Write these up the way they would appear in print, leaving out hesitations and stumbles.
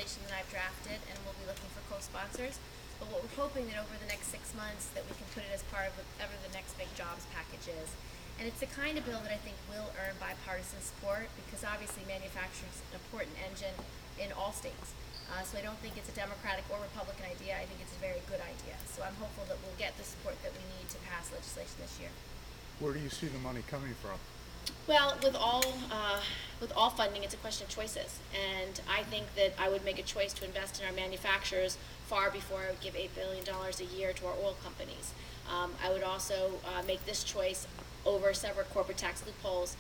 legislation that I've drafted, and we'll be looking for co-sponsors. But what we're hoping that over the next 6 months that we can put it as part of whatever the next big jobs package is. And it's the kind of bill that I think will earn bipartisan support because obviously manufacturing is an important engine in all states. So I don't think it's a Democratic or Republican idea. I think it's a very good idea. So I'm hopeful that we'll get the support that we need to pass legislation this year. Where do you see the money coming from? Well, with all funding, it's a question of choices, and I think that I would make a choice to invest in our manufacturers far before I would give $8 billion a year to our oil companies. I would also make this choice over several corporate tax loopholes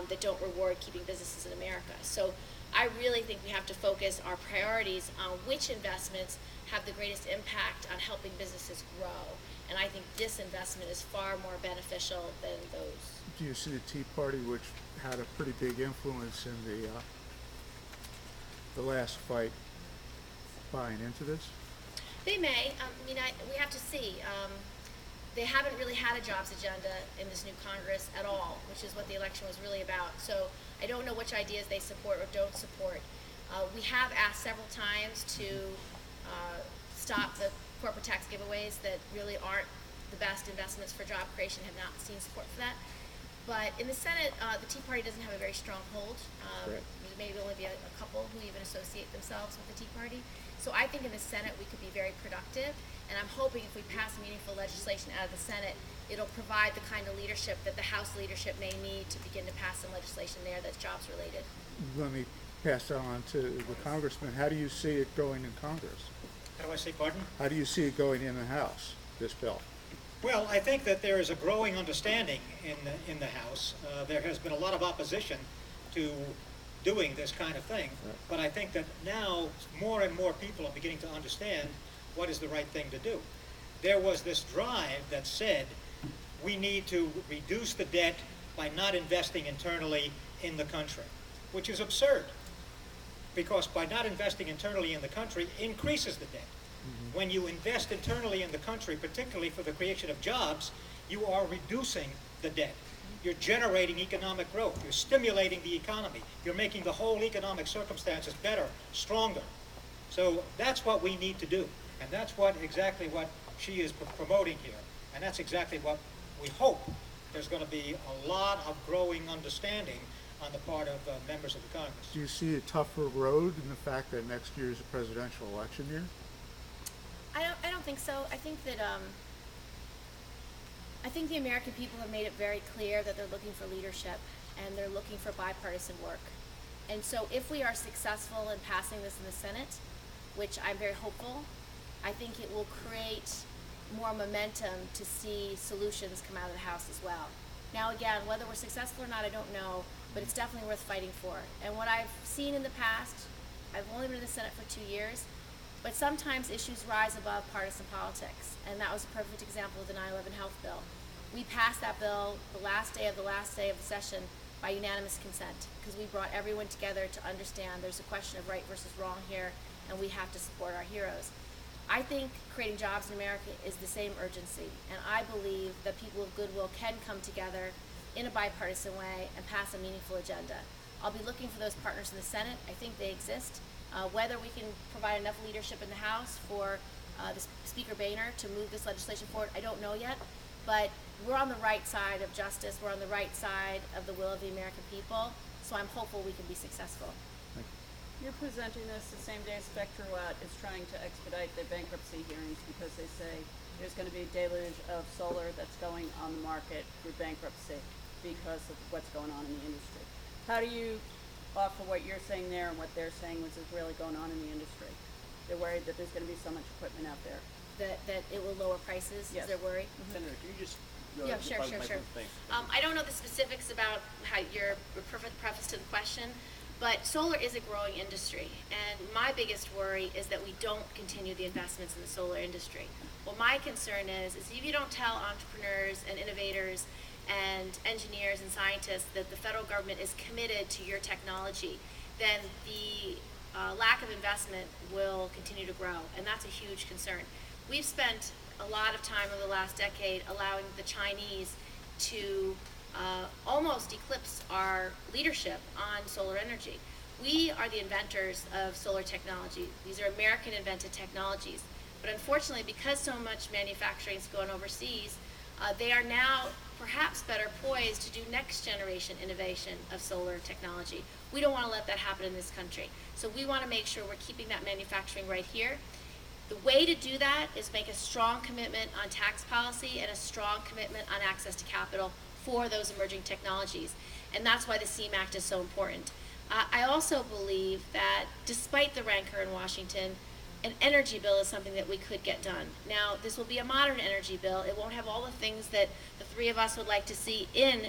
that don't reward keeping businesses in America. So I really think we have to focus our priorities on which investments have the greatest impact on helping businesses grow. And I think this investment is far more beneficial than those. Do you see the Tea Party, which had a pretty big influence in the last fight, buying into this? They may. We have to see. They haven't really had a jobs agenda in this new Congress at all, which is what the election was really about. So I don't know which ideas they support or don't support. We have asked several times to stop the corporate tax giveaways that really aren't the best investments for job creation, have not seen support for that. But in the Senate, the Tea Party doesn't have a very strong hold. There may only be a couple who even associate themselves with the Tea Party. So I think in the Senate we could be very productive, and I'm hoping if we pass meaningful legislation out of the Senate, it'll provide the kind of leadership that the House leadership may need to begin to pass some legislation there that's jobs related. Let me pass that on to the Congressman. How do you see it going in Congress? How do I say, pardon? How do you see it going in the House, this bill? Well, I think that there is a growing understanding in the House. There has been a lot of opposition to doing this kind of thing, but I think that now more and more people are beginning to understand what is the right thing to do. There was this drive that said we need to reduce the debt by not investing internally in the country, which is absurd, because by not investing internally in the country increases the debt. When you invest internally in the country, particularly for the creation of jobs, you are reducing the debt. You're generating economic growth. You're stimulating the economy. You're making the whole economic circumstances better, stronger. So that's what we need to do. And that's exactly what she is promoting here. And that's exactly what we hope. There's going to be a lot of growing understanding on the part of members of the Congress. Do you see a tougher road in the fact that next year is a presidential election year? I don't think so. I think that the American people have made it very clear that they're looking for leadership and they're looking for bipartisan work. And so if we are successful in passing this in the Senate, which I'm very hopeful, I think it will create more momentum to see solutions come out of the House as well. Now again, whether we're successful or not, I don't know, but it's definitely worth fighting for. And what I've seen in the past, I've only been in the Senate for 2 years, but sometimes issues rise above partisan politics, and that was a perfect example of the 9/11 health bill. We passed that bill the last day of the session by unanimous consent, because we brought everyone together to understand there's a question of right versus wrong here, and we have to support our heroes. I think creating jobs in America is the same urgency, and I believe that people of goodwill can come together in a bipartisan way and pass a meaningful agenda. I'll be looking for those partners in the Senate. I think they exist. Whether we can provide enough leadership in the House for Speaker Boehner to move this legislation forward, I don't know yet, but we're on the right side of justice. We're on the right side of the will of the American people, so I'm hopeful we can be successful. You're presenting this the same day Spectre Watt is trying to expedite their bankruptcy hearings because they say there's going to be a deluge of solar that's going on the market through bankruptcy because of what's going on in the industry. How do you offer what you're saying there and what they're saying, which is really going on in the industry? They're worried that there's going to be so much equipment out there. That it will lower prices? Yes. Is their worry? Senator, can you just Sure. I don't know the specifics about how your preface to the question, but solar is a growing industry, and my biggest worry is that we don't continue the investments in the solar industry. What my concern is if you don't tell entrepreneurs and innovators and engineers and scientists that the federal government is committed to your technology, then the lack of investment will continue to grow, and that's a huge concern. We've spent a lot of time over the last decade allowing the Chinese to almost eclipse our leadership on solar energy. We are the inventors of solar technology. These are American invented technologies. But unfortunately, because so much manufacturing is going overseas, they are now perhaps better poised to do next generation innovation of solar technology. We don't want to let that happen in this country. So we want to make sure we're keeping that manufacturing right here. The way to do that is make a strong commitment on tax policy and a strong commitment on access to capital for those emerging technologies. And that's why the SEAM Act is so important. I also believe that despite the rancor in Washington, an energy bill is something that we could get done. Now, this will be a modern energy bill. It won't have all the things that the three of us would like to see in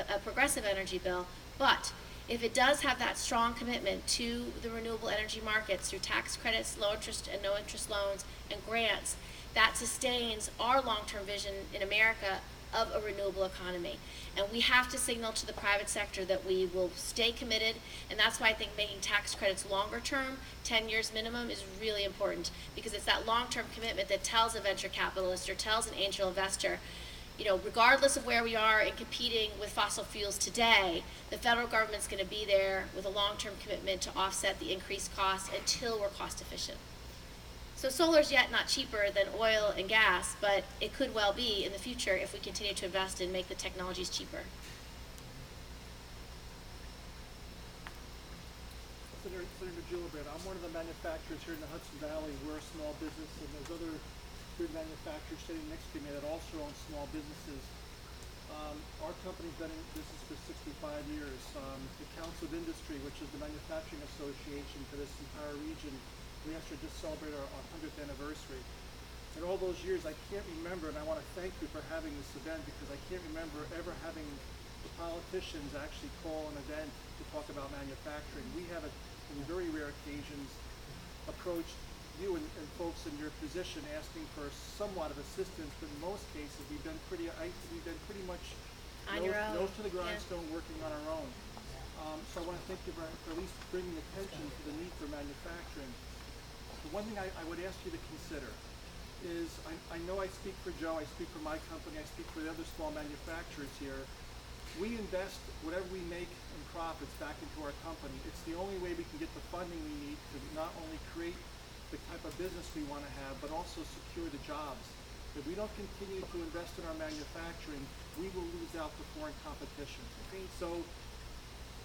a progressive energy bill, but if it does have that strong commitment to the renewable energy markets through tax credits, low interest and no interest loans, and grants, that sustains our long-term vision in America of a renewable economy. And we have to signal to the private sector that we will stay committed, and that's why I think making tax credits longer term, 10 years minimum, is really important, because it's that long-term commitment that tells a venture capitalist or tells an angel investor, you know, regardless of where we are in competing with fossil fuels today, the federal government's going to be there with a long-term commitment to offset the increased costs until we're cost efficient. So solar's yet not cheaper than oil and gas, but it could well be in the future if we continue to invest and make the technologies cheaper. Senator Gillibrand, I'm one of the manufacturers here in the Hudson Valley. We're a small business, and there's other good manufacturers sitting next to me that also own small businesses. Our company's been in business for 65 years. The Council of Industry, which is the manufacturing association for this entire region, we actually just celebrated our 100th anniversary. In all those years, I can't remember, and I want to thank you for having this event, because I can't remember ever having the politicians actually call an event to talk about manufacturing. We have, in very rare occasions, approached you and folks in your position asking for somewhat of assistance, but in most cases we've been pretty much On your own. nose to the grindstone, working on our own. So I want to thank you for at least bringing attention to the need for manufacturing. The one thing I would ask you to consider is, I know I speak for Joe, I speak for my company, I speak for the other small manufacturers here. We invest whatever we make in profits back into our company. It's the only way we can get the funding we need to not only create the type of business we want to have, but also secure the jobs. If we don't continue to invest in our manufacturing, we will lose out to foreign competition. Okay? So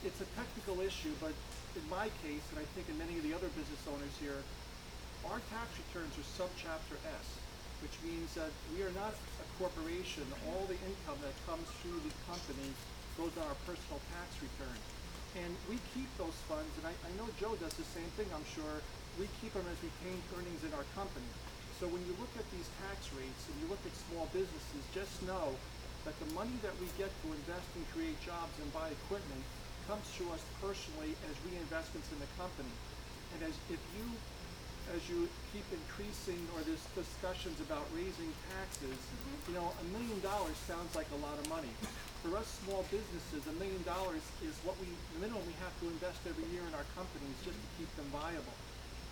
it's a technical issue, but in my case, and I think in many of the other business owners here, our tax returns are subchapter S, which means that we are not a corporation. All the income that comes through the company goes on our personal tax return. And we keep those funds, and I know Joe does the same thing, I'm sure. We keep them as retained earnings in our company. So when you look at these tax rates and you look at small businesses, just know that the money that we get to invest and create jobs and buy equipment comes to us personally as reinvestments in the company. And as you keep increasing, or there's discussions about raising taxes, you know, $1 million sounds like a lot of money. For us small businesses, $1 million is what the minimum we have to invest every year in our companies just to keep them viable.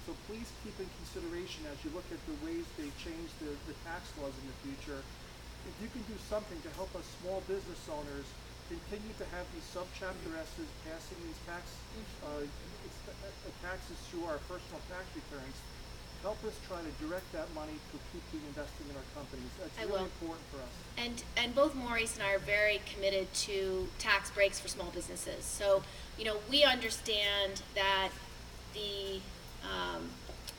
So please keep in consideration as you look at the ways they change the tax laws in the future. If you can do something to help us small business owners continue to have these subchapter S's passing these taxes through our personal tax returns, help us try to direct that money to keep being invested in our companies. That's really important for us. And both Maurice and I are very committed to tax breaks for small businesses. So, you know, we understand that the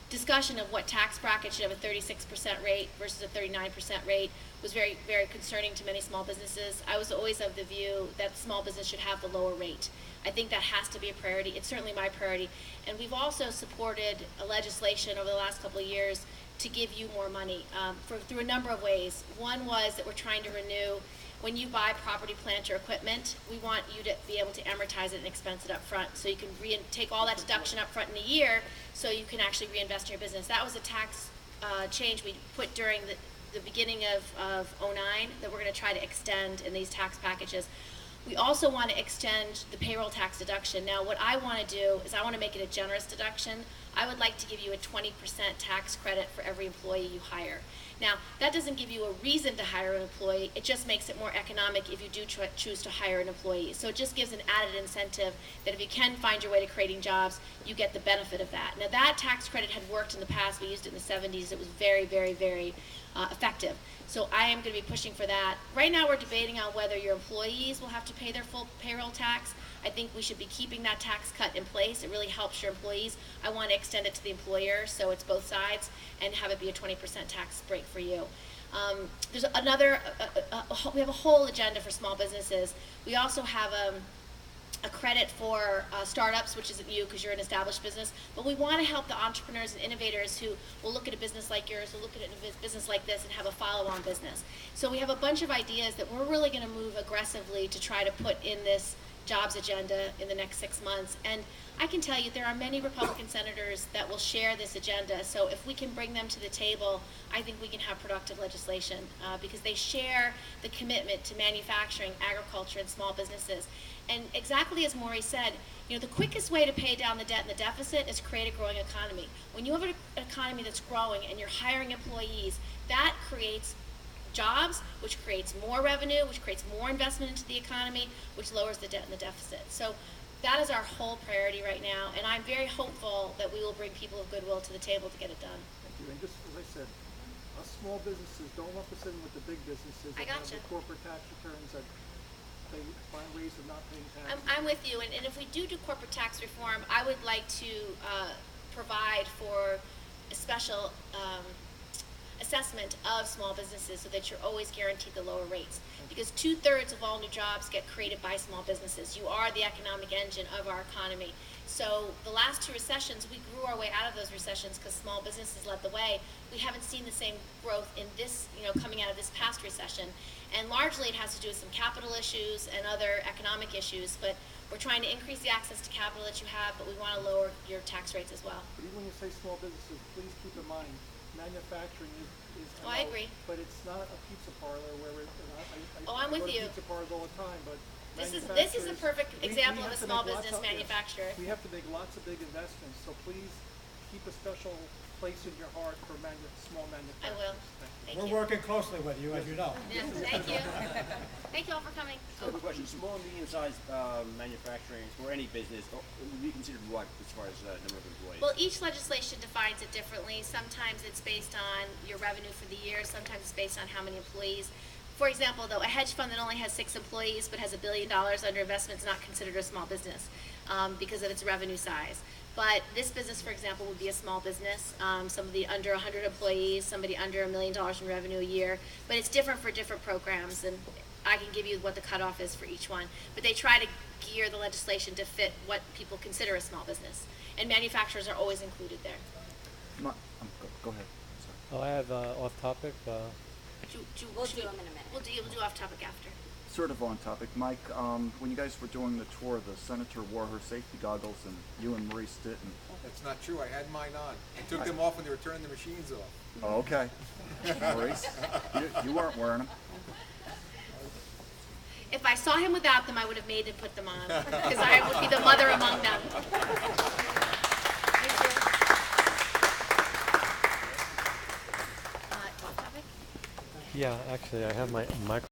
discussion of what tax bracket should have a 36% rate versus a 39% rate was very, very concerning to many small businesses. I was always of the view that small business should have the lower rate. I think that has to be a priority. It's certainly my priority. And we've also supported a legislation over the last couple of years to give you more money through a number of ways. One was that we're trying to renew, when you buy property, plant, or equipment, we want you to be able to amortize it and expense it up front. So you can take all that deduction up front in a year, so you can actually reinvest in your business. That was a tax change we put during the beginning of '09 that we're going to try to extend in these tax packages. We also want to extend the payroll tax deduction. Now, what I want to do is I want to make it a generous deduction. I would like to give you a 20% tax credit for every employee you hire. Now, that doesn't give you a reason to hire an employee, it just makes it more economic if you do choose to hire an employee. So it just gives an added incentive that if you can find your way to creating jobs, you get the benefit of that. Now, that tax credit had worked in the past, we used it in the 70s, it was very, very, very effective. So I am going to be pushing for that. Right now we're debating on whether your employees will have to pay their full payroll tax. I think we should be keeping that tax cut in place. It really helps your employees. I want to extend it to the employer so it's both sides and have it be a 20% tax break for you. There's another, we have a whole agenda for small businesses. We also have a credit for startups, which isn't you because you're an established business, but we want to help the entrepreneurs and innovators who will look at a business like yours, will look at a business like this and have a follow-on business. So we have a bunch of ideas that we're really going to move aggressively to try to put in this jobs agenda in the next 6 months. And I can tell you there are many Republican senators that will share this agenda, so if we can bring them to the table, I think we can have productive legislation because they share the commitment to manufacturing, agriculture, and small businesses. And exactly as Maurice said, you know, the quickest way to pay down the debt and the deficit is create a growing economy. When you have an economy that's growing and you're hiring employees, that creates jobs, which creates more revenue, which creates more investment into the economy, which lowers the debt and the deficit. So that is our whole priority right now, and I'm very hopeful that we will bring people of goodwill to the table to get it done. Thank you. And just as I said, us small businesses don't lump us in with the big businesses I that have gotcha. the corporate tax returns that they find ways of not paying taxes. I'm with you, and if we do corporate tax reform, I would like to provide for a special assessment of small businesses so that you're always guaranteed the lower rates. Because 2/3 of all new jobs get created by small businesses. You are the economic engine of our economy. So the last 2 recessions, we grew our way out of those recessions because small businesses led the way. We haven't seen the same growth in this, you know, coming out of this past recession. And largely it has to do with some capital issues and other economic issues, but we're trying to increase the access to capital that you have, but we want to lower your tax rates as well. But even when you say small businesses, please keep in mind, manufacturing is Oh, I agree. But it's not a pizza parlor where it, Oh, I'm with go to you. pizza parlors all the time, but This is the manufacturers- perfect we example of have a to small make lots business of- yes. manufacturer. We have to make lots of big investments, so please keep a special place in your heart for small I manufacturers. will. Thank you. Thank We're you. working closely with you, as you know. Yeah, thank you. Thank you all for coming. So quick question, small and medium-sized manufacturing or any business would be considered what as far as number of employees? Well, each legislation defines it differently. Sometimes it's based on your revenue for the year, sometimes it's based on how many employees. For example, though, a hedge fund that only has 6 employees but has $1 billion under investment is not considered a small business because of its revenue size. But this business, for example, would be a small business, somebody under 100 employees, somebody under $1 million in revenue a year. But it's different for different programs, and I can give you what the cutoff is for each one. But they try to gear the legislation to fit what people consider a small business. And manufacturers are always included there. Go ahead. Oh, I have off topic. We'll do them in a minute. We'll do off topic after. Sort of on topic, Mike. When you guys were doing the tour, the senator wore her safety goggles, and you and Maurice didn't. That's not true. I had mine on. I took them off when they were turning the machines off. Oh, okay. Maurice, you weren't wearing them. If I saw him without them, I would have made him put them on because I would be the mother among them. Off topic? Yeah, actually, I have my microphone.